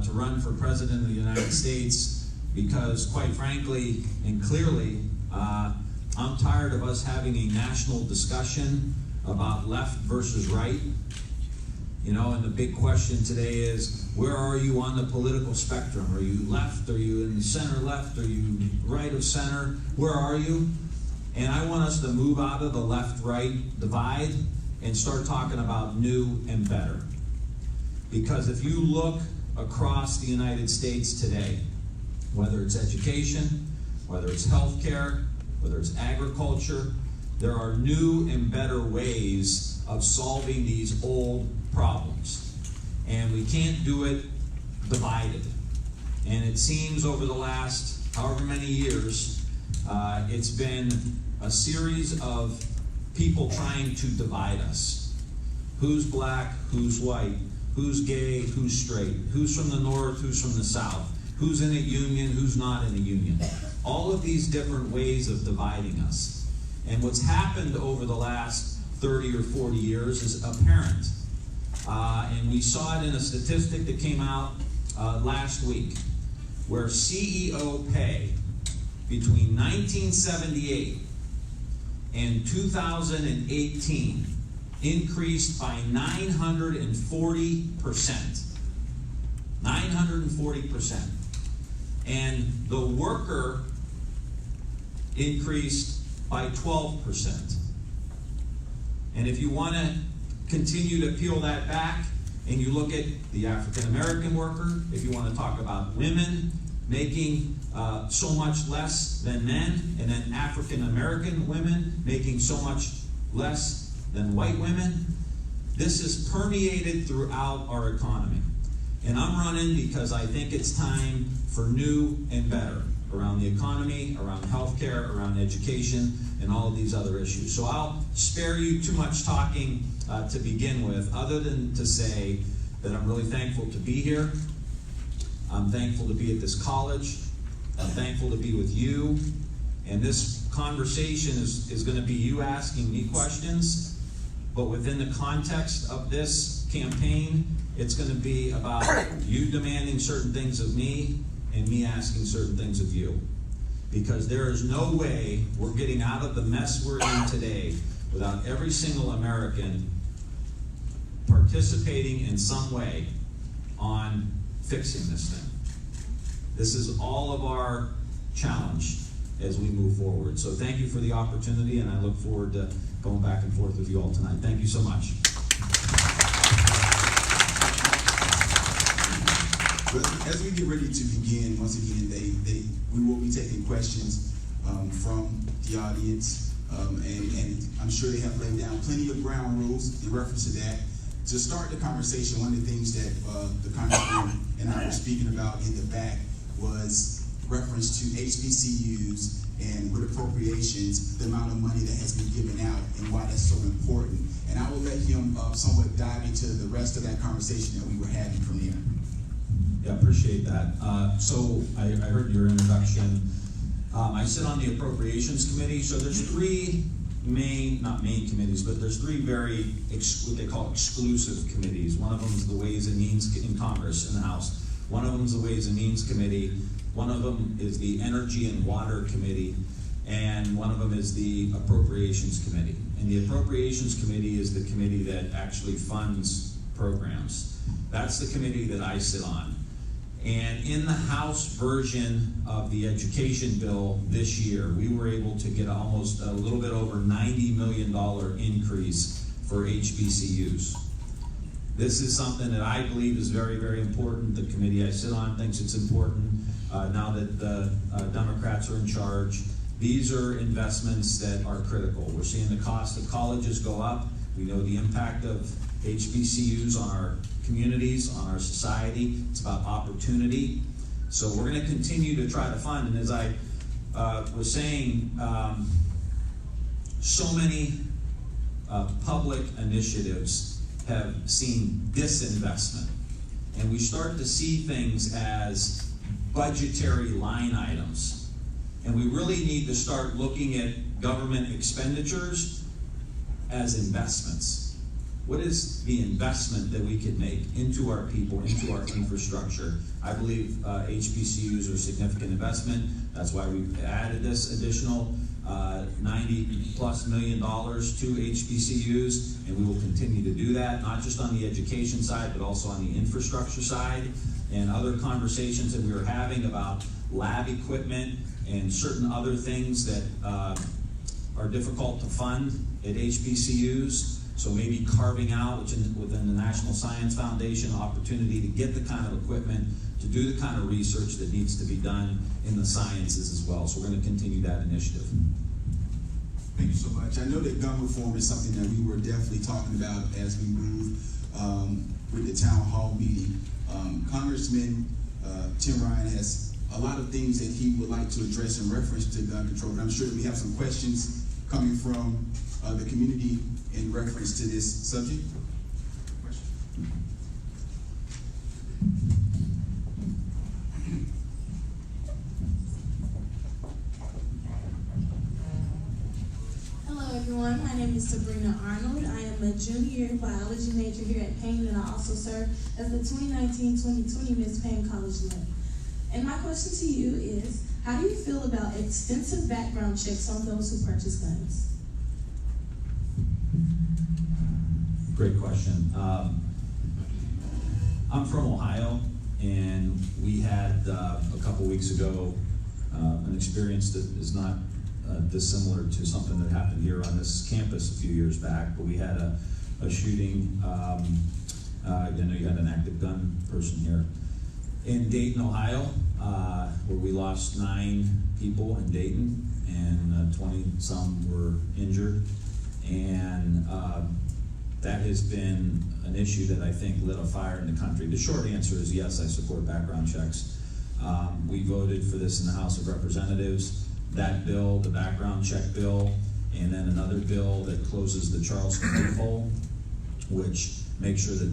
to run for President of the United States because, quite frankly and clearly, I'm tired of us having a national discussion about left versus right. You know, and the big question today is, where are you on the political spectrum? Are you left? Are you in the center left? Are you right of center? Where are you? And I want us to move out of the left-right divide and start talking about new and better. Because if you look across the United States today, whether it's education, whether it's healthcare, whether it's agriculture, there are new and better ways of solving these old problems. And we can't do it divided. And it seems over the last however many years, it's been a series of people trying to divide us. Who's black, who's white, who's gay, who's straight, who's from the north, who's from the south, who's in a union, who's not in a union. All of these different ways of dividing us. And what's happened over the last 30 or 40 years is apparent. And we saw it in a statistic that came out last week, where CEO pay between 1978 and 2018 increased by 940%. 940%. And the worker increased by 12%. And if you want to continue to peel that back and you look at the African American worker, if you want to talk about women making so much less than men, and then African American women making so much less than white women, this is permeated throughout our economy. And I'm running because I think it's time for new and better around the economy, around healthcare, around education, and all of these other issues. So I'll spare you too much talking to begin with, other than to say that I'm really thankful to be here. I'm thankful to be at this college. I'm thankful to be with you. And this conversation is going to be you asking me questions, but within the context of this campaign, it's going to be about you demanding certain things of me and me asking certain things of you. Because there is no way we're getting out of the mess we're in today without every single American participating in some way on fixing this thing. This is all of our challenge as we move forward. So thank you for the opportunity, and I look forward to going back and forth with you all tonight. Thank you so much. But as we get ready to begin, once again, we will be taking questions from the audience, and I'm sure they have laid down plenty of ground rules in reference to that. To start the conversation, one of the things that the congressman and I were speaking about in the back was reference to HBCUs and with appropriations, the amount of money that has been given out and why that's so important. And I will let him somewhat dive into the rest of that conversation that we were having from there. Yeah, appreciate that. So I heard your introduction. I sit on the Appropriations Committee. So there's three not main committees, but there's three very, what they call exclusive committees. One of them is the Ways and Means in Congress in the House. One of them is the Ways and Means Committee. One of them is the Energy and Water Committee. And one of them is the Appropriations Committee. And the Appropriations Committee is the committee that actually funds programs. That's the committee that I sit on. And in the House version of the education bill this year, we were able to get almost a little bit over $90 million increase for HBCUs. This is something that I believe is very, very important. The committee I sit on thinks it's important now that the Democrats are in charge. These are investments that are critical. We're seeing the cost of colleges go up. We know the impact of HBCUs on our communities, on our society. It's about opportunity. So we're going to continue to try to fund. And as I was saying, so many public initiatives have seen disinvestment. And we start to see things as budgetary line items. And we really need to start looking at government expenditures as investments. what is the investment that we could make into our people, into our infrastructure? I believe HBCUs are a significant investment. That's why we've added this additional $90+ million to HBCUs, and we will continue to do that, not just on the education side, but also on the infrastructure side. And other conversations that we are having about lab equipment and certain other things that are difficult to fund at HBCUs. So maybe carving out within the National Science Foundation opportunity to get the kind of equipment to do the kind of research that needs to be done in the sciences as well. So we're going to continue that initiative. Thank you so much. I know that gun reform is something that we were definitely talking about as we move with the town hall meeting. Congressman Tim Ryan has a lot of things that he would like to address in reference to gun control, and I'm sure that we have some questions coming from the community in reference to this subject. Hello everyone, my name is Sabrina Arnold. I am a junior biology major here at Paine, and I also serve as the 2019-2020 Miss Paine College Monday. And my question to you is, how do you feel about extensive background checks on those who purchase guns? Great question. I'm from Ohio, and we had a couple weeks ago an experience that is not dissimilar to something that happened here on this campus a few years back, but we had a shooting. I know you had an active gun person here in Dayton, Ohio, where we lost 9 people in Dayton, and 20-some were injured. And that has been an issue that I think lit a fire in the country. The short answer is yes, I support background checks. We voted for this in the House of Representatives. That bill, the background check bill, and then another bill that closes the Charleston loophole, which makes sure that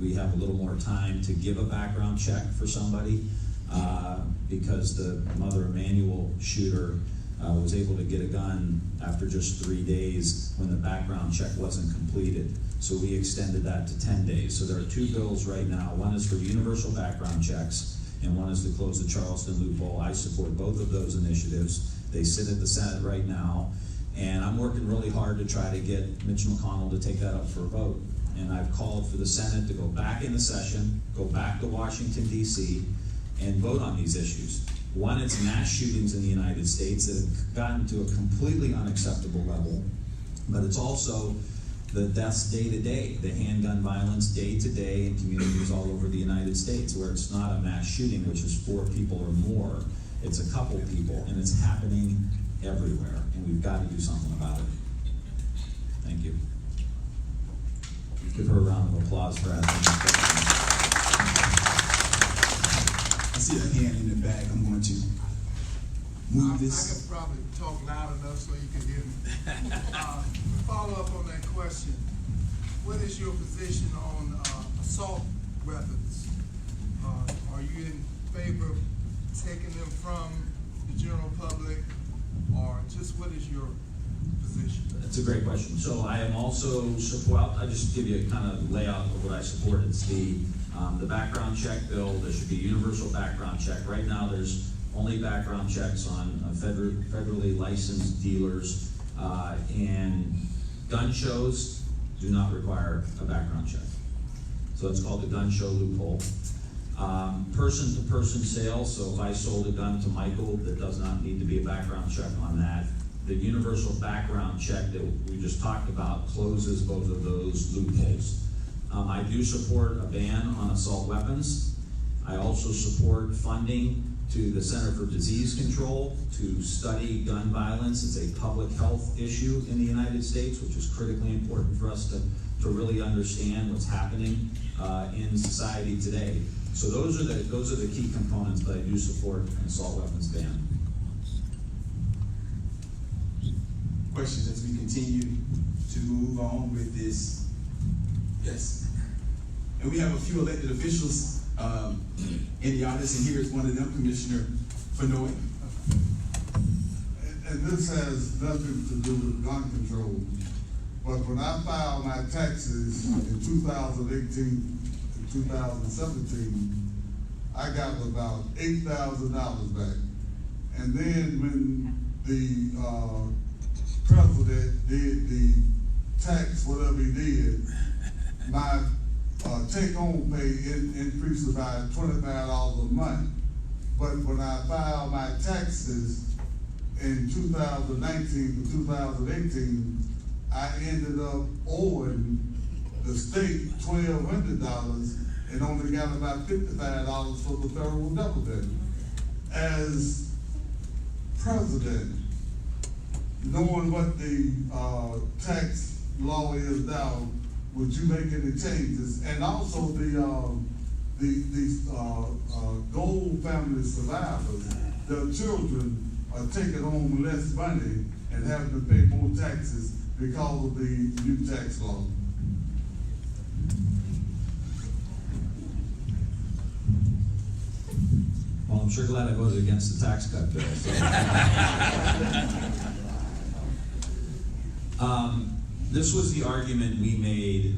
we have a little more time to give a background check for somebody, because the Mother Emanuel shooter was able to get a gun after just 3 days when the background check wasn't completed. So we extended that to 10 days. So there are 2 bills right now. One is for universal background checks, and one is to close the Charleston loophole. I support both of those initiatives. They sit at the Senate right now, and I'm working really hard to try to get Mitch McConnell to take that up for a vote. And I've called for the Senate to go back into session, go back to Washington, D.C., and vote on these issues. One, it's mass shootings in the United States that have gotten to a completely unacceptable level, but it's also the deaths day to day, the handgun violence day to day in communities all over the United States, where it's not a mass shooting, which is 4 people or more. It's a couple people, and it's happening everywhere, and we've got to do something about it. Thank you. Give her a round of applause for asking this question. I see a hand in the back. I'm going to move this. I could probably talk loud enough so you can hear me. Follow up on that question. What is your position on assault weapons? Are you in favor of taking them from the general public, or just what is your position? That's a great question. So I am also well, I'll just give you a kind of layout of what I support. It's the background check bill. There should be universal background check. Right now there's only background checks on federally licensed dealers, and gun shows do not require a background check. So it's called the gun show loophole. Person-to-person sales, so if I sold a gun to Michael, there does not need to be a background check on that. The universal background check that we just talked about closes both of those loopholes. I do support a ban on assault weapons. I also support funding to the Center for Disease Control to study gun violence. It's a public health issue in the United States, which is critically important for us to really understand what's happening in society today. So those are the key components, but I do support an assault weapons ban. Questions as we continue to move on with this? Yes. And we have a few elected officials in the audience, and here is one of them, Commissioner Fenoy. And this has nothing to do with gun control, But when I filed my taxes in 2018 and 2017, I got about $8,000 back. And then when the president did the tax, whatever he did, my take-home pay increased about $25 a month. But when I filed my taxes in 2019 to 2018, I ended up owing the state $1,200 and only got about $55 for the federal government. As president, knowing what the tax law is now, would you make any changes? And also the Gold family survivors, their children are taking home less money and having to pay more taxes because of the new tax law. Well, I'm sure glad I voted against the tax cut bill. So. This was the argument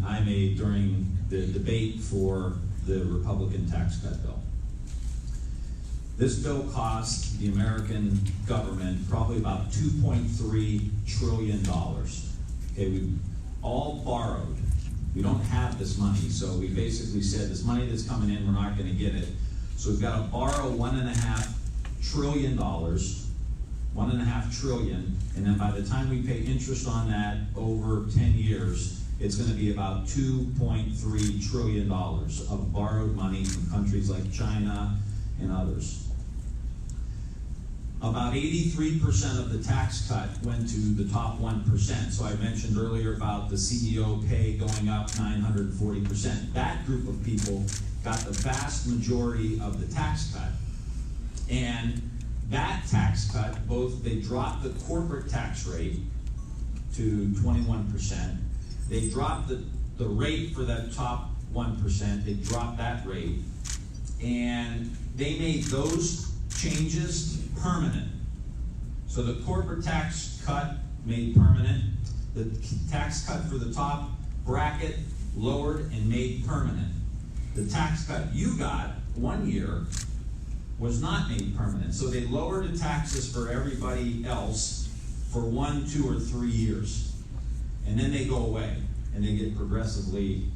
I made during the debate for the Republican tax cut bill. This bill cost the American government probably about $2.3 trillion. Okay, we all borrowed. We don't have this money, so we basically said this money that's coming in, we're not going to get it. So we've got to borrow $1.5 trillion, $1.5 trillion, and then by the time we pay interest on that over 10 years, it's going to be about $2.3 trillion of borrowed money from countries like China and others. About 83% of the tax cut went to the top 1%. So I mentioned earlier about the CEO pay going up 940%. That group of people got the vast majority of the tax cut. And that tax cut, they dropped the corporate tax rate to 21%. They dropped the rate for that top 1%. They dropped that rate. And they made those changes permanent. So the corporate tax cut made permanent. The tax cut for the top bracket lowered and made permanent. The tax cut you got 1 year was not made permanent. So they lowered the taxes for everybody else for 1, 2, or 3 years. And then they go away and they get progressively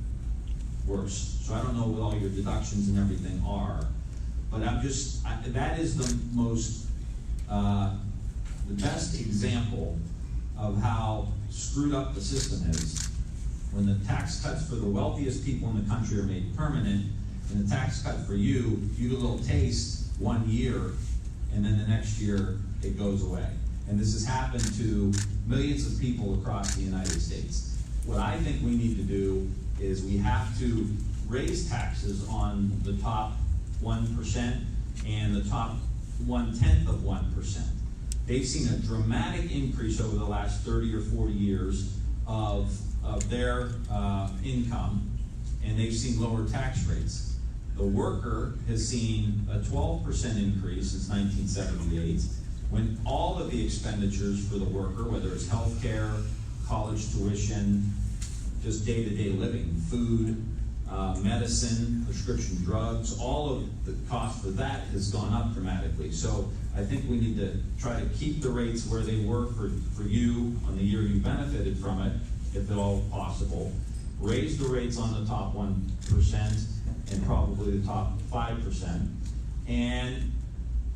worse. So I don't know what all your deductions and everything are, but that is the most, the best example of how screwed up the system is. When the tax cuts for the wealthiest people in the country are made permanent, and the tax cut for you get a little taste 1 year, and then the next year it goes away. And this has happened to millions of people across the United States. What I think we need to do is we have to raise taxes on the top 1% and the top 1/10 of 1%. They've seen a dramatic increase over the last 30 or 40 years of their income, and they've seen lower tax rates. The worker has seen a 12% increase since 1978, when all of the expenditures for the worker, whether it's health care, college tuition, just day-to-day living, food, medicine, prescription drugs, all of the cost for that has gone up dramatically. So I think we need to try to keep the rates where they were for you on the year you benefited from it, if at all possible. Raise the rates on the top 1% and probably the top 5%, and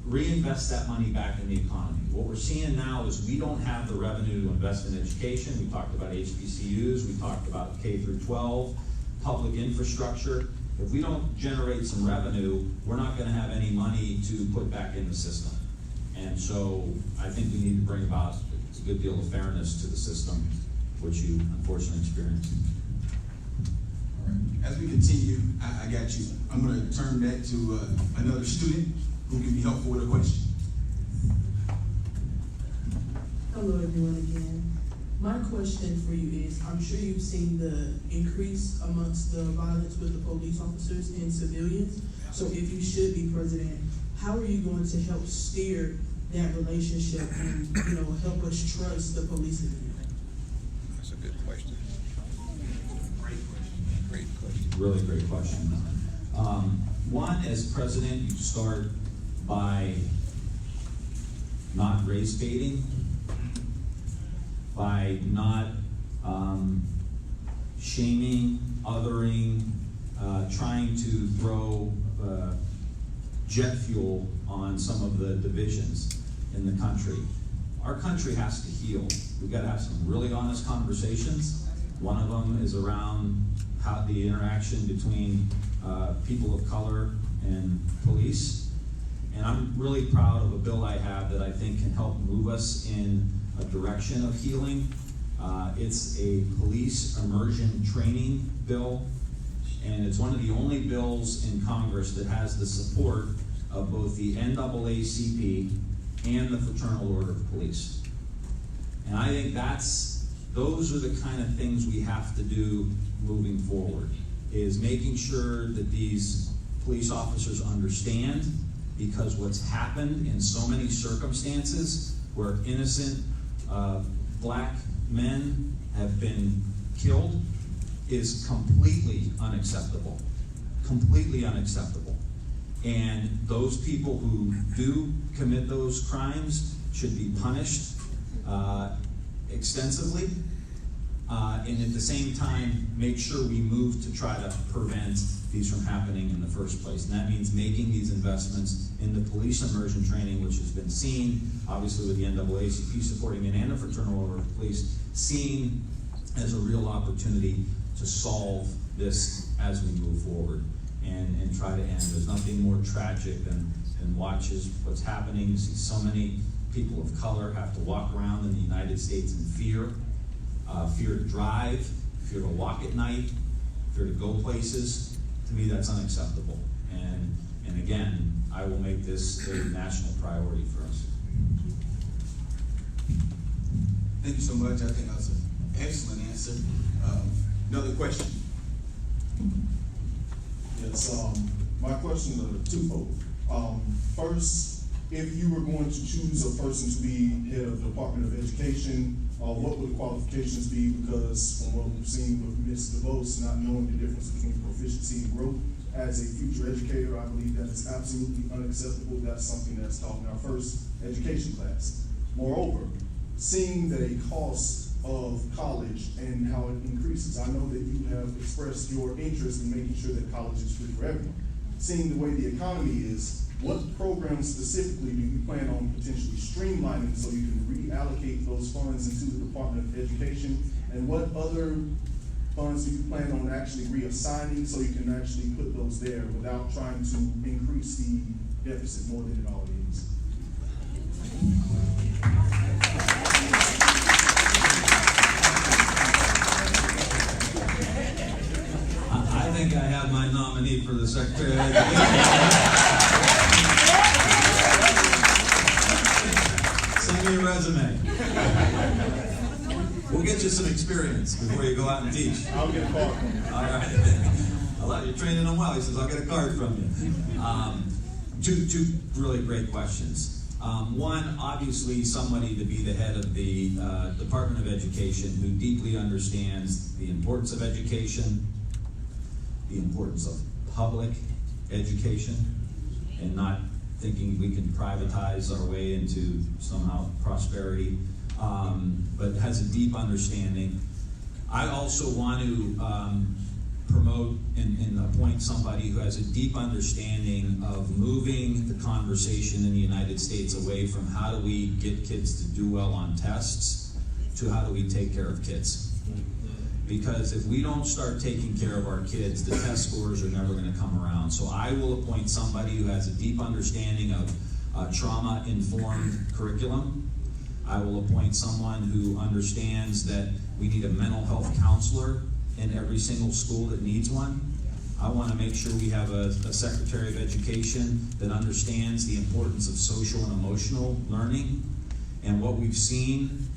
reinvest that money back in the economy. What we're seeing now is we don't have the revenue to invest in education. We talked about HBCUs, we talked about K through 12, public infrastructure. If we don't generate some revenue, we're not going to have any money to put back in the system. And so I think we need to bring about a good deal of fairness to the system, which you unfortunately experienced. All right. As we continue, I got you. I'm going to turn that to another student who can be helpful with a question. Hello everyone again. My question for you is, I'm sure you've seen the increase amongst the violence with the police officers and civilians. So if you should be president, how are you going to help steer that relationship and help us trust the police again? That's a Good question. Great question. Really great question. One, as president, you start by not race baiting, by not shaming, othering, trying to throw jet fuel on some of the divisions in the country. Our country has to heal. We've got to have some really honest conversations. One of them is around how the interaction between people of color and police. And I'm really proud of a bill I have that I think can help move us in a direction of healing. It's a police immersion training bill, and it's one of the only bills in Congress that has the support of both the NAACP and the Fraternal Order of Police. And I think those are the kind of things we have to do moving forward, is making sure that these police officers understand, because what's happened in so many circumstances where innocent black men have been killed is completely unacceptable. Completely unacceptable. And those people who do commit those crimes should be punished extensively. And at the same time, make sure we move to try to prevent these from happening in the first place. And that means making these investments in the police immersion training, which has been seen, obviously with the NAACP supporting it and the Fraternal Order of Police, seen as a real opportunity to solve this as we move forward and try to end. There's nothing more tragic than watches what's happening. You see so many people of color have to walk around in the United States in fear. Fear to drive, fear to walk at night, fear to go places. To me, that's unacceptable. And again, I will make this a national priority for us. Thank you so much. I think that was an excellent answer. Another question. Yes, my questions are twofold. First, if you were going to choose a person to be head of the Department of Education, what would the qualifications be? Because from what we've seen with Ms. DeVos, not knowing the difference between proficiency and growth, as a future educator, I believe that is absolutely unacceptable. That's something that's taught in our first education class. Moreover, seeing the cost of college and how it increases, I know that you have expressed your interest in making sure that college is free for everyone. Seeing the way the economy is, what programs specifically do you plan on potentially streamlining so you can reallocate those funds into the Department of Education? And what other funds do you plan on actually reassigning so you can actually put those there without trying to increase the deficit more than it already is? I think I have my nominee for the Secretary of Education. Send me a resume. We'll get you some experience before you go out and teach. I'll get a card. All right. I love you. Training him well. He says, I'll get a card from you. Two really great questions. One, obviously somebody to be the head of the Department of Education who deeply understands the importance of education, the importance of public education, and not thinking we can privatize our way into somehow prosperity, but has a deep understanding. I also want to promote and appoint somebody who has a deep understanding of moving the conversation in the United States away from how do we get kids to do well on tests to how do we take care of kids. Because if we don't start taking care of our kids, the test scores are never going to come around. So I will appoint somebody who has a deep understanding of trauma-informed curriculum. I will appoint someone who understands that we need a mental health counselor in every single school that needs one. I want to make sure we have a Secretary of Education that understands the importance of social and emotional learning. And what we've seen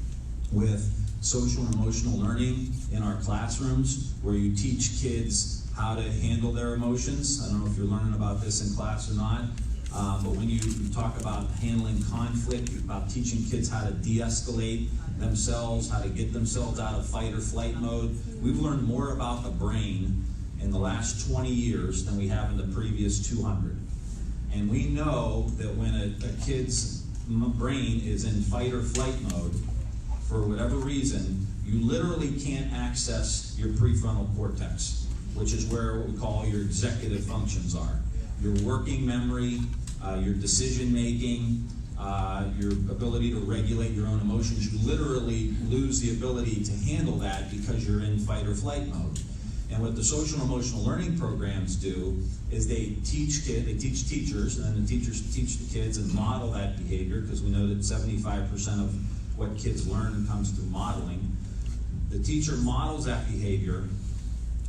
with social and emotional learning in our classrooms, where you teach kids how to handle their emotions. I don't know if you're learning about this in class or not, but when you talk about handling conflict, about teaching kids how to de-escalate themselves, how to get themselves out of fight or flight mode. We've learned more about the brain in the last 20 years than we have in the previous 200. And we know that when a kid's brain is in fight or flight mode, for whatever reason, you literally can't access your prefrontal cortex, which is where what we call your executive functions are. Your working memory, your decision making, your ability to regulate your own emotions. You literally lose the ability to handle that because you're in fight or flight mode. And what the social and emotional learning programs do is they teach teachers, and then the teachers teach the kids and model that behavior, because we know that 75% of what kids learn comes through modeling. The teacher models that behavior.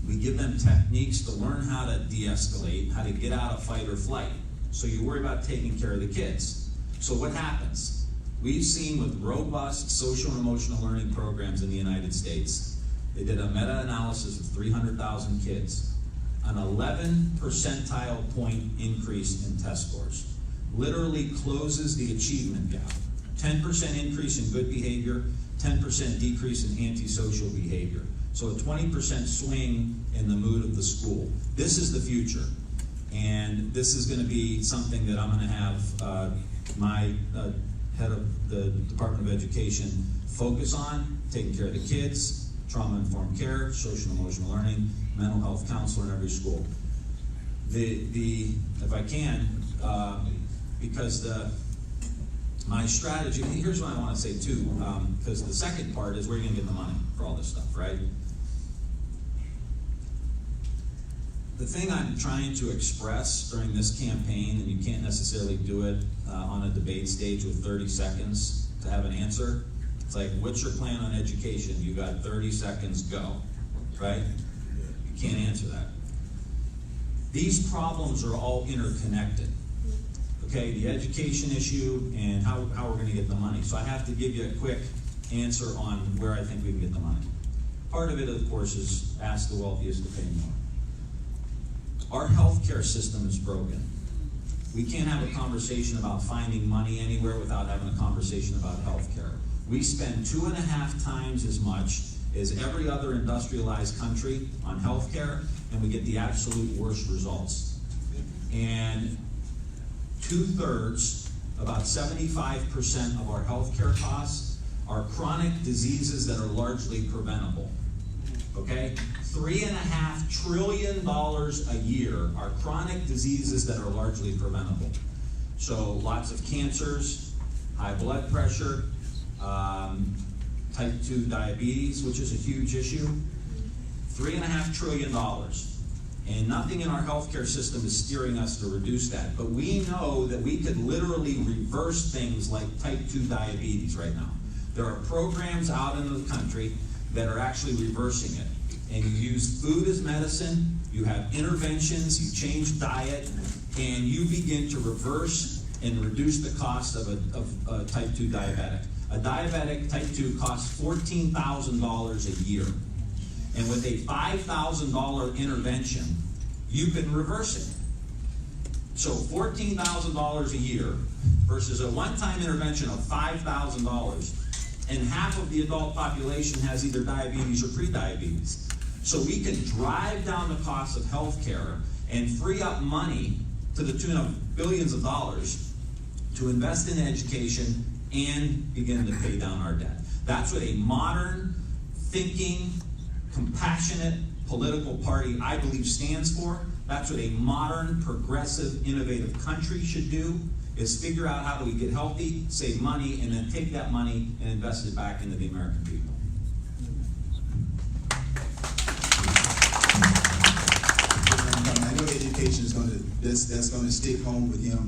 We give them techniques to learn how to de-escalate, how to get out of fight or flight. So you worry about taking care of the kids. So what happens? We've seen with robust social and emotional learning programs in the United States, they did a meta-analysis of 300,000 kids, an 11 percentile point increase in test scores. Literally closes the achievement gap. 10% increase in good behavior, 10% decrease in antisocial behavior. So a 20% swing in the mood of the school. This is the future. And this is going to be something that I'm going to have my head of the Department of Education focus on, taking care of the kids, trauma-informed care, social and emotional learning, mental health counselor in every school. If I can, because my strategy, here's what I want to say too, because the second part is where you're going to get the money for all this stuff, right? The thing I'm trying to express during this campaign, and you can't necessarily do it on a debate stage with 30 seconds to have an answer. It's like, what's your plan on education? You got 30 seconds, go, right? You can't answer that. These problems are all interconnected. Okay, the education issue and how we're going to get the money. So I have to give you a quick answer on where I think we can get the money. Part of it, of course, is ask the wealthiest to pay more. Our healthcare system is broken. We can't have a conversation about finding money anywhere without having a conversation about healthcare. We spend 2.5 times as much as every other industrialized country on healthcare, and we get the absolute worst results. And 2/3, about 75% of our healthcare costs are chronic diseases that are largely preventable. Okay? $3.5 trillion a year are chronic diseases that are largely preventable. So lots of cancers, high blood pressure, type 2 diabetes, which is a huge issue. $3.5 trillion. And nothing in our healthcare system is steering us to reduce that. But we know that we could literally reverse things like type 2 diabetes right now. There are programs out in the country that are actually reversing it. And you use food as medicine, you have interventions, you change diet, and you begin to reverse and reduce the cost of a type 2 diabetic. A diabetic type 2 costs $14,000 a year. And with a $5,000 intervention, you can reverse it. So $14,000 a year versus a one-time intervention of $5,000, and half of the adult population has either diabetes or prediabetes. So we can drive down the cost of healthcare and free up money to the tune of billions of dollars to invest in education and begin to pay down our debt. That's what a modern, thinking, compassionate political party, I believe, stands for. That's what a modern, progressive, innovative country should do, is figure out how do we get healthy, save money, and then take that money and invest it back into the American people. I know education is that's going to stick home with him.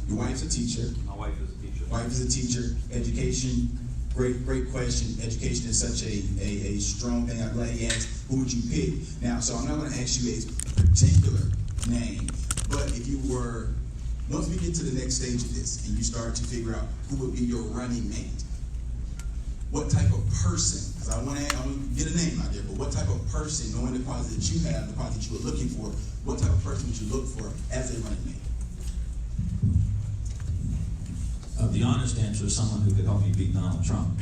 Your wife's a teacher. My wife is a teacher. Wife is a teacher. Education, great question. Education is such a strong thing. I'm glad he asked, who would you pick? Now, so I'm not going to ask you a particular name, but if you were, once we get to the next stage of this and you start to figure out who would be your running mate, what type of person, because I want to get a name out there, but what type of person, knowing the qualities that you have, the qualities that you were looking for, what type of person would you look for as a running mate? The honest answer is someone who could help me beat Donald Trump.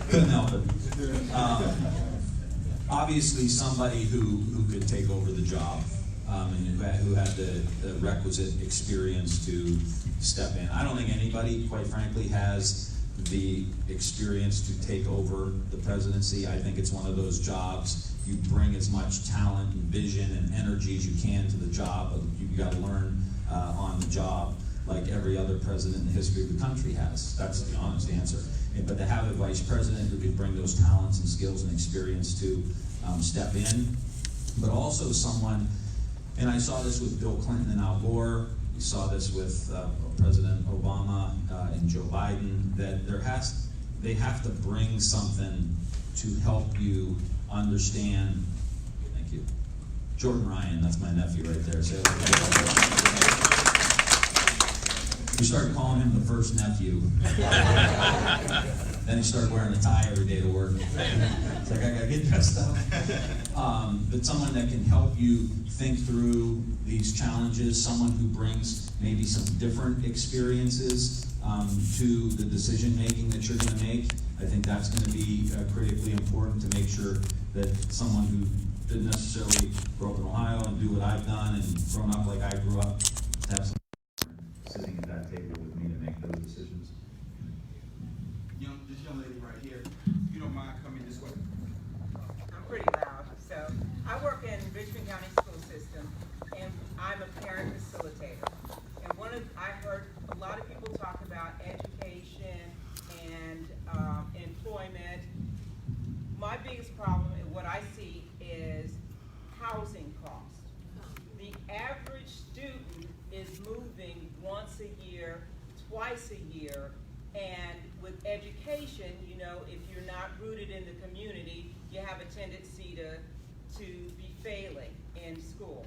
Couldn't help it. Obviously, somebody who could take over the job and who had the requisite experience to step in. I don't think anybody, quite frankly, has the experience to take over the presidency. I think it's one of those jobs you bring as much talent and vision and energy as you can to the job. You got to learn on the job, like every other president in the history of the country has. That's the honest answer. But to have a vice president who could bring those talents and skills and experience to step in, but also someone, and I saw this with Bill Clinton and Al Gore, we saw this with President Obama and Joe Biden, that they have to bring something to help you understand. Thank you. Jordan Ryan, that's my nephew right there. Say we started calling him the first nephew. Then he started wearing a tie every day to work. It's like, I gotta get dressed up. But someone that can help you think through these challenges, someone who brings maybe some different experiences to the decision making that you're gonna make. I think that's gonna be critically important to make sure that someone who didn't necessarily grow up in Ohio and do what I've done and grown up like I grew up, to have someone sitting at that table with me to make those decisions. This young lady right here, if you don't mind coming this way. I'm pretty loud. So I work in Richmond County School System, and I'm a parent facilitator. And I heard a lot of people talk about education and employment. My biggest problem and what I see is housing costs. The average student is moving once a year, twice a year, and with education, you know, if you're not rooted in the community, you have a tendency to be failing in school.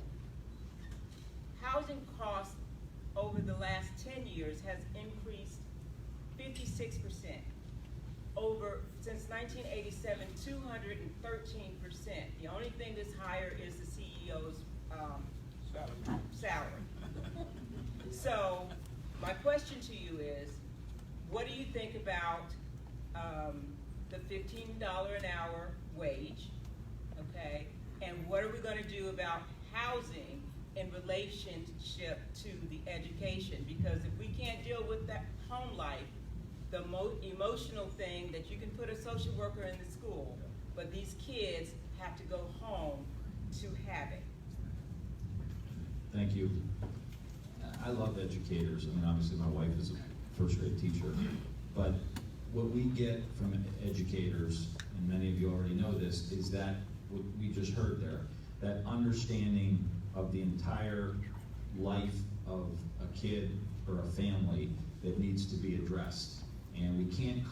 Housing costs over the last 10 years has increased 56%. Since 1987, 213%. The only thing that's higher is the CEO's salary. So my question to you is, what do you think about the $15 an hour wage, okay? And what are we gonna do about housing in relationship to the education? Because if we can't deal with that home life, the emotional thing that you can put a social worker in the school, but these kids have to go home to have it. Thank you. I love educators. I mean, obviously my wife is a first grade teacher, but what we get from educators, and many of you already know this, is that what we just heard there, that understanding of the entire life of a kid or a family that needs to be addressed. And we can't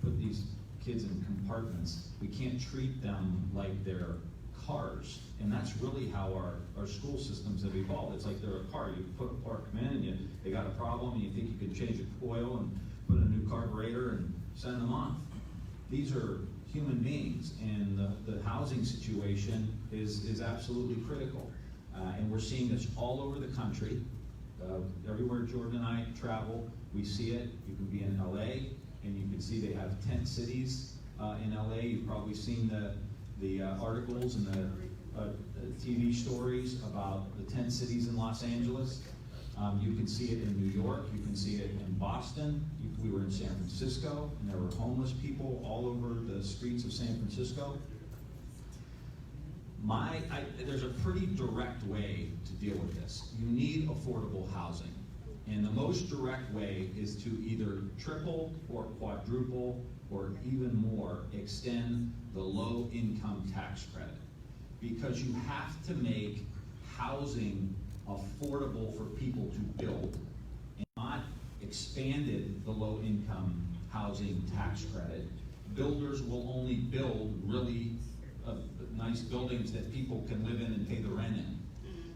put these kids in compartments. We can't treat them like they're cars. And that's really how our school systems have evolved. It's like they're a car. You put a part come in and they got a problem and you think you can change the oil and put a new carburetor and send them off. These are human beings, and the housing situation is absolutely critical. And we're seeing this all over the country. Everywhere Jordan and I travel, we see it. You can be in LA, and you can see they have tent cities in LA. You've probably seen the articles and the TV stories about the tent cities in Los Angeles. You can see it in New York. You can see it in Boston. We were in San Francisco, and there were homeless people all over the streets of San Francisco. There's a pretty direct way to deal with this. You need affordable housing. And the most direct way is to either triple or quadruple or even more extend the low-income tax credit. Because you have to make housing affordable for people to build, and not expanded the low-income housing tax credit. Builders will only build really nice buildings that people can live in and pay the rent in.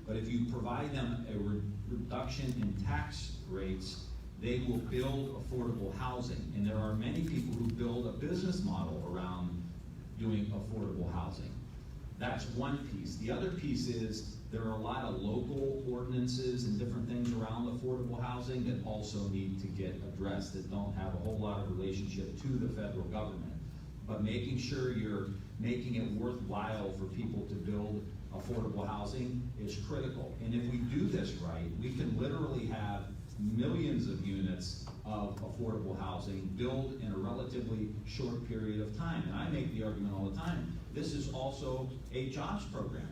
But if you provide them a reduction in tax rates, they will build affordable housing. And there are many people who build a business model around doing affordable housing. That's one piece. The other piece is there are a lot of local ordinances and different things around affordable housing that also need to get addressed, that don't have a whole lot of relationship to the federal government. But making sure you're making it worthwhile for people to build affordable housing is critical. And if we do this right, we can literally have millions of units of affordable housing built in a relatively short period of time. And I make the argument all the time, this is also a jobs program,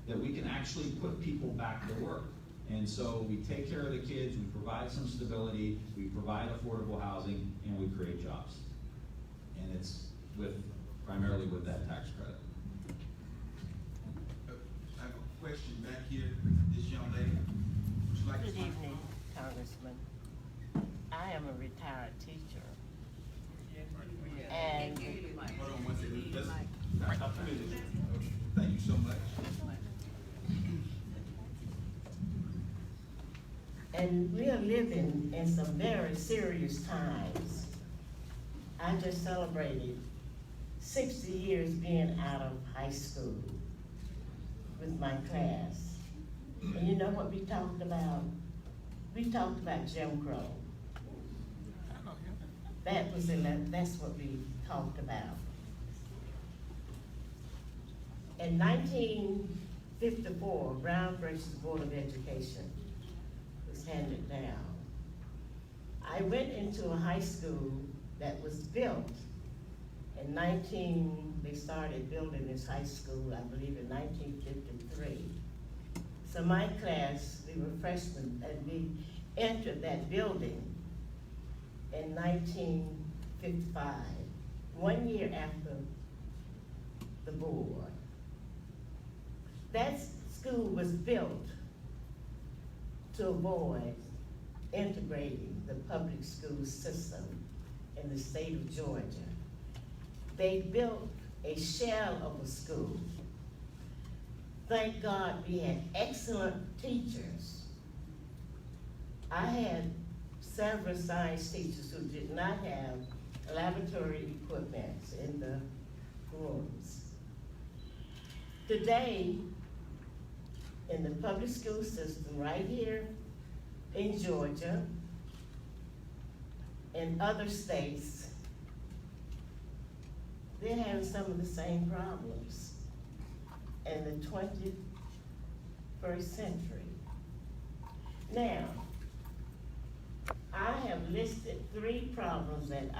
that we can actually put people back to work. And so we take care of the kids, we provide some stability, we provide affordable housing, and we create jobs. And it's primarily with that tax credit. I have a question back here, this young lady. Would you like to Good evening, Congressman. I am a retired teacher. And Hold on one second. Let's finish. Okay. Thank you so much. we are living in some very serious times. I just celebrated 60 years being out of high school with my class. And you know what we talked about? We talked about Jim Crow. That's what we talked about. In 1954, Brown versus Board of Education was handed down. I went into a high school that was built in they started building this high school, I believe in 1953. So my class, we were freshmen, and we entered that building in 1955, 1 year after the board. That school was built to avoid integrating the public school system in the state of Georgia. They built a shell of a school. Thank God we had excellent teachers. I had several science teachers who did not have laboratory equipment in the rooms. Today, in the public school system right here in Georgia, in other states, they're having some of the same problems in the 21st century. Now, I have listed 3 problems that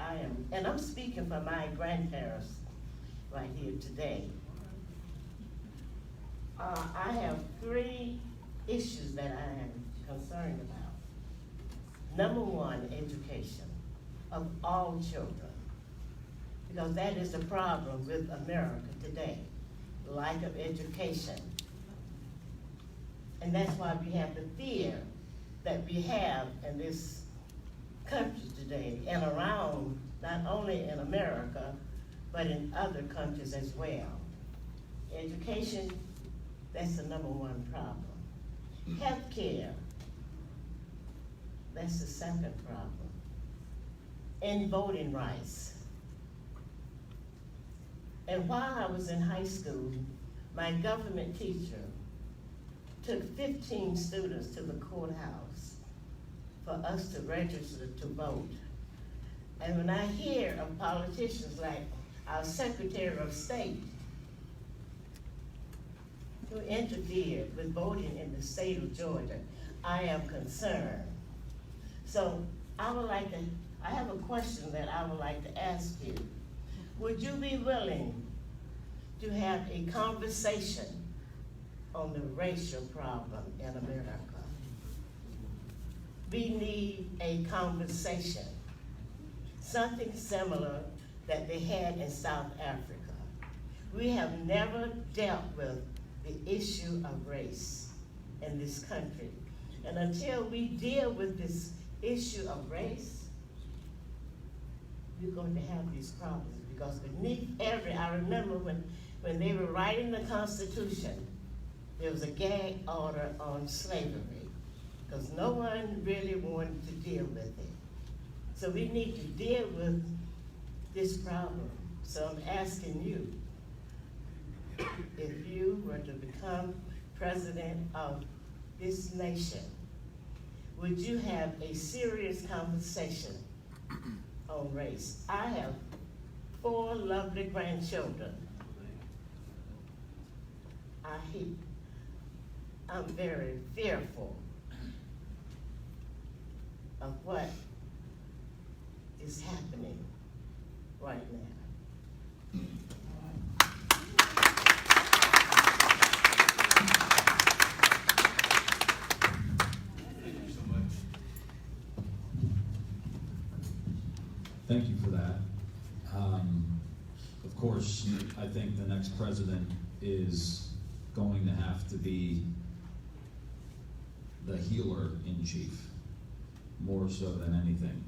and I'm speaking for my grandparents right here today. I have 3 issues that I am concerned about. Number 1, education of all children, because that is the problem with America today, lack of education. And that's why we have the fear that we have in this country today and around, not only in America, but in other countries as well. Education, that's the number 1 problem. Healthcare, that's the second problem. And voting rights. And while I was in high school, my government teacher took 15 students to the courthouse for us to register to vote. And when I hear of politicians like our Secretary of State who interfered with voting in the state of Georgia, I am concerned. So I have a question that I would like to ask you. Would you be willing to have a conversation on the racial problem in America? We need a conversation, something similar that they had in South Africa. We have never dealt with the issue of race in this country. And until we deal with this issue of race, we're going to have these problems, because beneath I remember when they were writing the Constitution, there was a gag order on slavery, because no one really wanted to deal with it. So we need to deal with this problem. So I'm asking you, if you were to become president of this nation, would you have a serious conversation on race? I have 4 lovely grandchildren. I'm very fearful of what is happening right now. Thank you for that. Of course, I think the next president is going to have to be the healer in chief, more so than anything.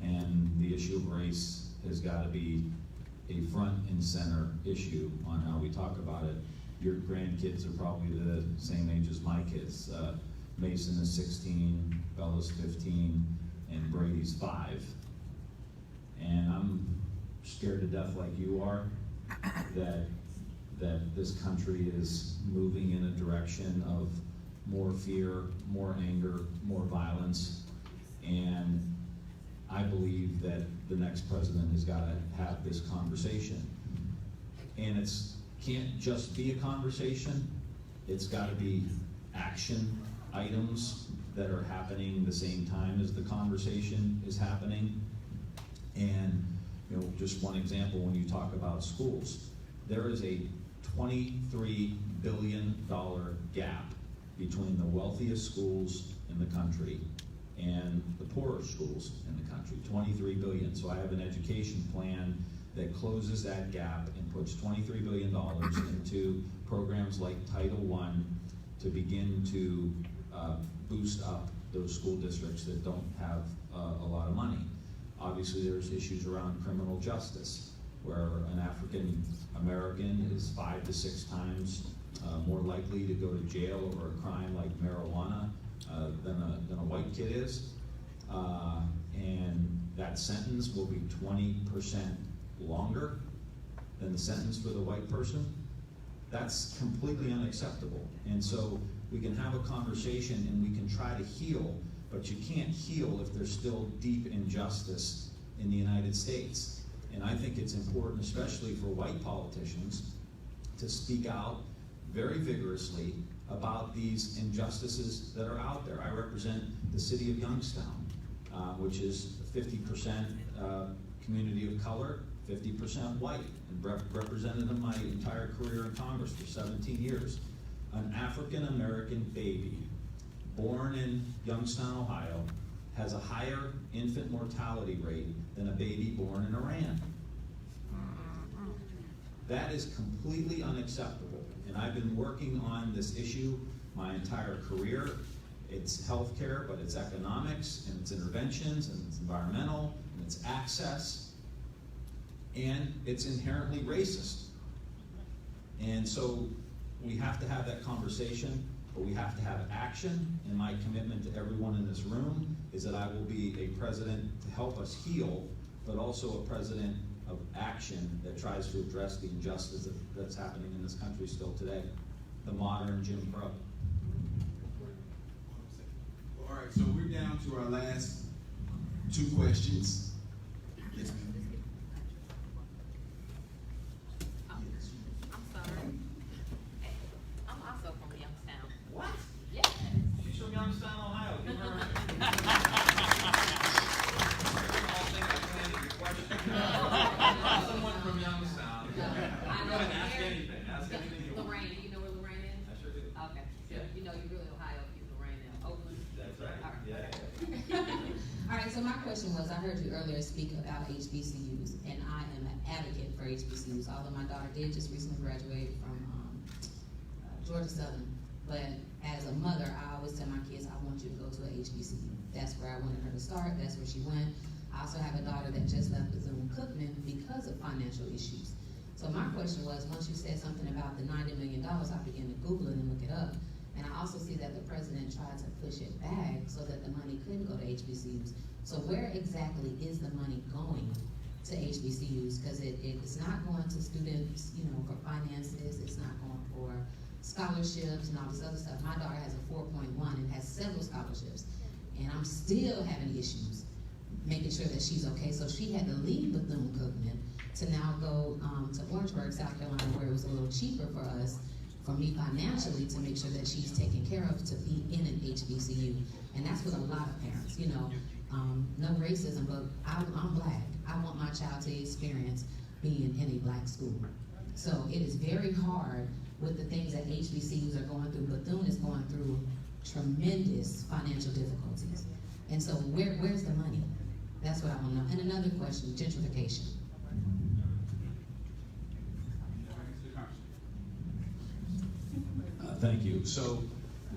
And the issue of race has got to be a front and center issue on how we talk about it. Your grandkids are probably the same age as my kids. Mason is 16, Bella's 15, and Brady's 5. And I'm scared to death, like you are, that this country is moving in a direction of more fear, more anger, more violence. And I believe that the next president has got to have this conversation. And it's can't just be a conversation, it's got to be action items that are happening the same time as the conversation is happening. And just one example, when you talk about schools, there is a $23 billion gap between the wealthiest schools in the country and the poorer schools in the country, 23 billion. So I have an education plan that closes that gap and puts $23 billion into programs like Title I to begin to boost up those school districts that don't have a lot of money. Obviously, there's issues around criminal justice, where an African American is 5 to 6 times more likely to go to jail over a crime like marijuana than a white kid is. And that sentence will be 20% longer than the sentence for the white person. That's completely unacceptable. And so we can have a conversation and we can try to heal, but you can't heal if there's still deep injustice in the United States. And I think it's important, especially for white politicians, to speak out very vigorously about these injustices that are out there. I represent the city of Youngstown, which is 50% community of color, 50% white, and represented in my entire career in Congress for 17 years. An African American baby born in Youngstown, Ohio, has a higher infant mortality rate than a baby born in Iran. That is completely unacceptable. And I've been working on this issue my entire career. It's healthcare, but it's economics, and it's interventions, and it's environmental, and it's access, and it's inherently racist. And so we have to have that conversation, but we have to have action. And my commitment to everyone in this room is that I will be a president to help us heal, but also a president of action that tries to address the injustice that's happening in this country still today, the modern Jim Crow. All right, so we're down to our last 2 questions. Yes, ma'am. I'm sorry. Hey, I'm also from Youngstown. What? Yeah. She's from Youngstown, Ohio. Give her someone from Youngstown. I Go know. ahead, ask anything. Ask anything you want. Lorraine, do you know where Lorraine is? I sure do. Okay. So Yeah. you know you're really Ohio if you're Lorraine now. Oakland. That's right. All right. Yeah. All right, so my question was, I heard you earlier speak about HBCUs, and I am an advocate for HBCUs, although my daughter did just recently graduate from Georgia Southern. But as a mother, I always tell my kids, I want you to go to a HBCU. That's where I wanted her to start, that's where she went. I also have a daughter that just left Bethune-Cookman because of financial issues. So my question was, once you said something about the $90 million, I began to Google it and look it up. And I also see that the president tried to push it back so that the money couldn't go to HBCUs. So where exactly is the money going to HBCUs? Because it's not not going to students, you know, for finances, it's not going for scholarships and all this other stuff. My daughter has a 4.1 and has several scholarships, and I'm still having issues making sure that she's okay. So she had to leave Bethune-Cookman to now go to Orangeburg, South Carolina, where it was a little cheaper for us, for me financially, to make sure that she's taken care of to be in an HBCU. And that's with a lot of parents, you know. No racism, but I'm black. I want my child to experience being in a black school. So it is very hard with the things that HBCUs are going through. Bethune is going through tremendous financial difficulties. And so where's the money? That's what I want to know. And another question, gentrification. Thank you. So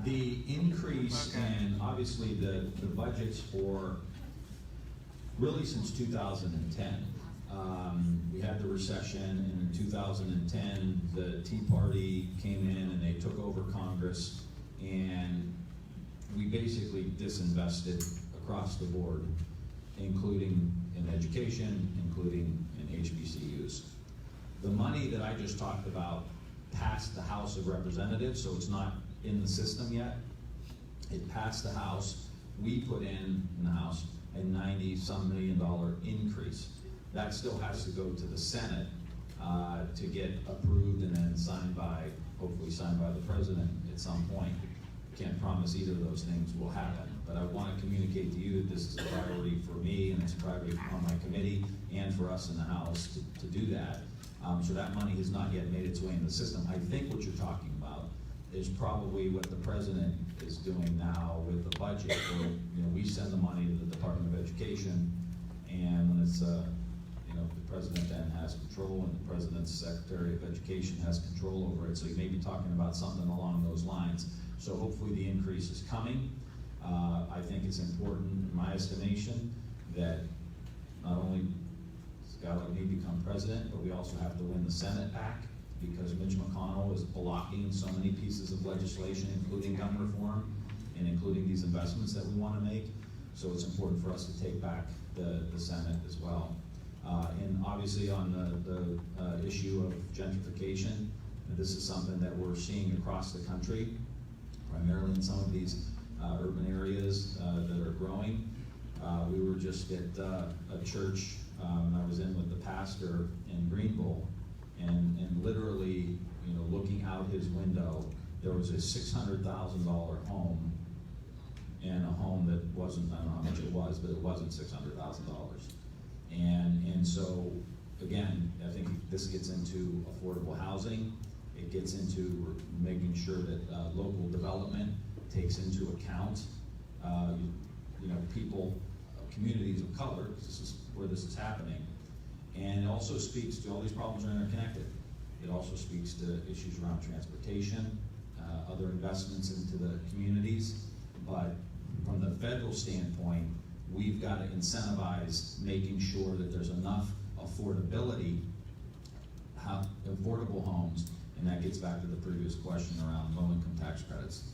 the increase in, obviously, the budgets for, really since 2010. We had the recession, and in 2010, the Tea Party came in and they took over Congress, and we basically disinvested across the board, including in education, including in HBCUs. The money that I just talked about passed the House of Representatives, so it's not in the system yet. It passed the House. We put in the House a $90-some million increase. That still has to go to the Senate to get approved and then signed by, hopefully signed by the President at some point. Can't promise either of those things will happen, but I want to communicate to you that this is a priority for me, and it's a priority on my committee and for us in the House to do that. So that money has not yet made its way in the system. I think what you're talking about is probably what the President is doing now with the budget, where, you know, we send the money to the Department of Education, and when it's you know, the President then has control, and the President's Secretary of Education has control over it. So you may be talking about something along those lines. So hopefully the increase is coming. I think it's important, in my estimation, that not only does a guy like me become president, but we also have to win the Senate back, because Mitch McConnell is blocking so many pieces of legislation, including gun reform and including these investments that we want to make. So it's important for us to take back the Senate as well. And obviously on the issue of gentrification, this is something that we're seeing across the country, primarily in some of these urban areas that are growing. We were just at a church I was in with the pastor in Greenville, and literally, you know, looking out his window, there was a $600,000 home, and a home that wasn't, I don't know how much it was, but it wasn't $600,000. And so, again, I think this gets into affordable housing. It gets into making sure that local development takes into account, you know, people, communities of color, because this is where this is happening. And it also speaks to, all these problems are interconnected. It also speaks to issues around transportation, other investments into the communities. But from the federal standpoint, we've got to incentivize making sure that there's enough affordability, affordable homes, and that gets back to the previous question around low-income tax credits.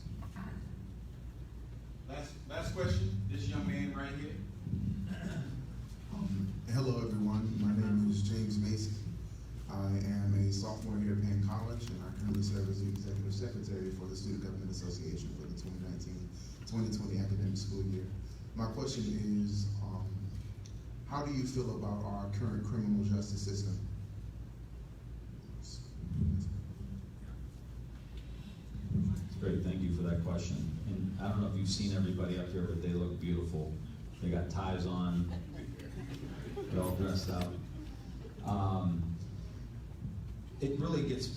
Last question, this young man right here. Hello everyone, my name is James Mason. I am a sophomore here at Paine College, and I currently serve as the Executive Secretary for the Student Government Association for the 2019-2020 academic school year. My question is, how do you feel about our current criminal justice system? Great, thank you for that question. And I don't know if you've seen everybody up here, but they look beautiful. They got ties on, they're all dressed up. It really gets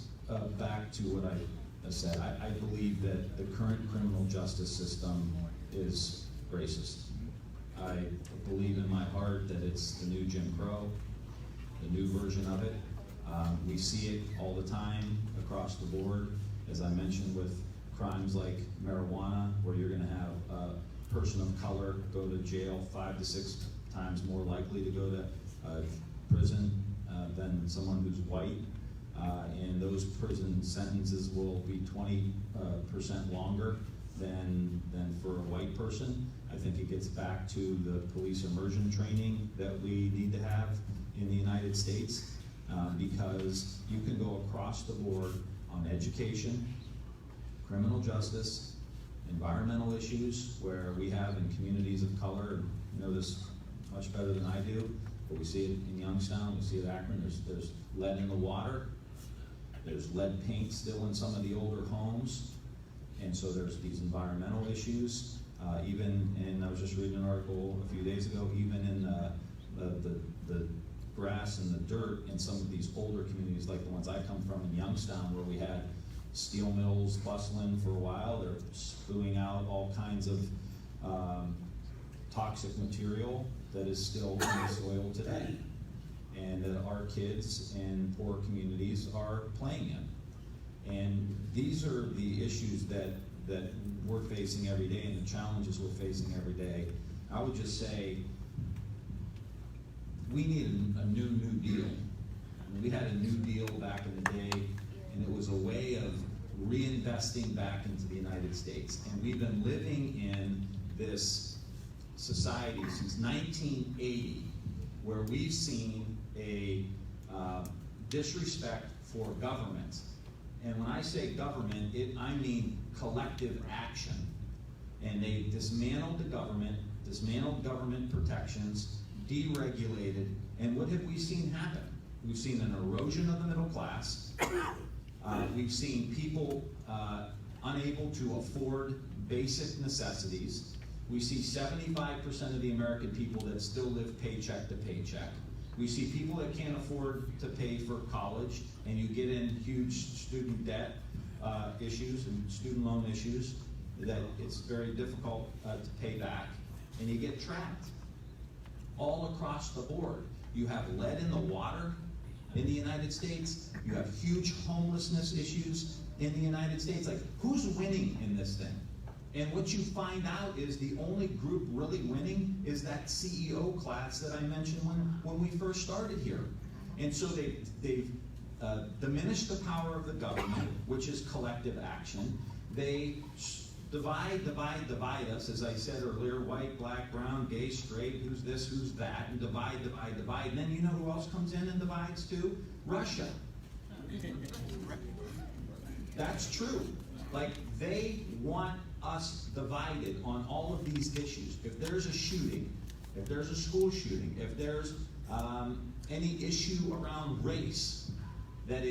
back to what I said. I believe that the current criminal justice system is racist. I believe in my heart that it's the new Jim Crow, the new version of it. We see it all the time across the board, as I mentioned, with crimes like marijuana, where you're gonna have a person of color go to jail 5 to 6 times more likely to go to prison than someone who's white. And those prison sentences will be 20% longer than for a white person. I think it gets back to the police immersion training that we need to have in the United States. because you can go across the board on education, criminal justice, environmental issues, where we have in communities of color, and you know this much better than I do, but we see it in Youngstown, we see it in Akron, there's lead in the water, there's lead paint still in some of the older homes, and so there's these environmental issues. I was just reading an article a few days ago, even in the grass and the dirt in some of these older communities, like the ones I come from in Youngstown, where we had steel mills bustling for a while. They're spewing out all kinds of toxic material that is still in the soil today, and that our kids in poor communities are playing in. And these are the issues that we're facing every day, and the challenges we're facing every day. I would just say we need a new deal. We had a new deal back in the day, and it was a way of reinvesting back into the United States. And we've been living in this society since 1980, where we've seen a disrespect for government. And when I say government, I mean collective action. And they dismantled the government, dismantled government protections, deregulated, and what have we seen happen? We've seen an erosion of the middle class. We've seen people unable to afford basic necessities. We see 75% of the American people that still live paycheck to paycheck. We see people that can't afford to pay for college, and you get in huge student debt issues and student loan issues that it's very difficult to pay back, and you get trapped. All across the board. You have lead in the water in the United States. You have huge homelessness issues in the United States. Like, who's winning in this thing? And what you find out is the only group really winning is that CEO class that I mentioned when we first started here. And so they've diminished the power of the government, which is collective action. They divide us, as I said earlier, white, black, brown, gay, straight, who's this, who's that, and divide. And then you know who else comes in and divides too? Russia. That's true. Like, they want us divided on all of these issues. If there's a shooting, if there's a school shooting, if there's any issue around race that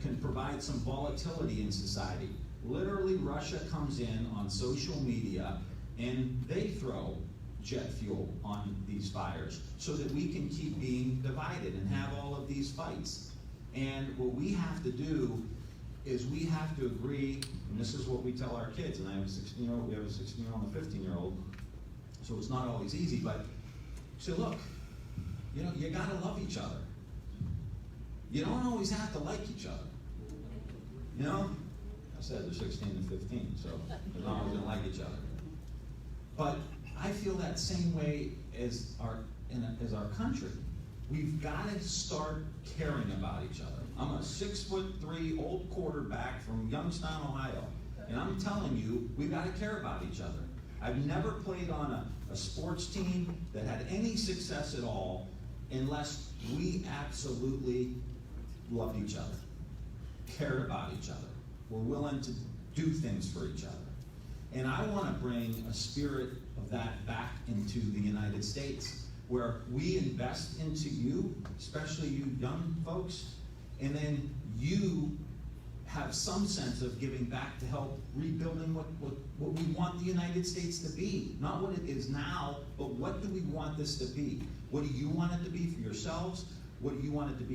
can provide some volatility in society, literally Russia comes in on social media and they throw jet fuel on these fires so that we can keep being divided and have all of these fights. And what we have to do is we have to agree, and this is what we tell our kids, and I have a 16-year-old, we have a 16-year-old and a 15-year-old, so it's not always easy, but say, look, you know, you gotta love each other. You don't always have to like each other. You know? I said they're 16 and 15, so they're not always gonna like each other. But I feel that same way as our country. We've got to start caring about each other. I'm a 6'3" old quarterback from Youngstown, Ohio, and I'm telling you, we've got to care about each other. I've never played on a sports team that had any success at all unless we absolutely loved each other, cared about each other, were willing to do things for each other. And I want to bring a spirit of that back into the United States, where we invest into you, especially you young folks, and then you have some sense of giving back to help rebuilding what we want the United States to be. Not what it is now, but what do we want this to be? What do you want it to be for yourselves? What do you want it to be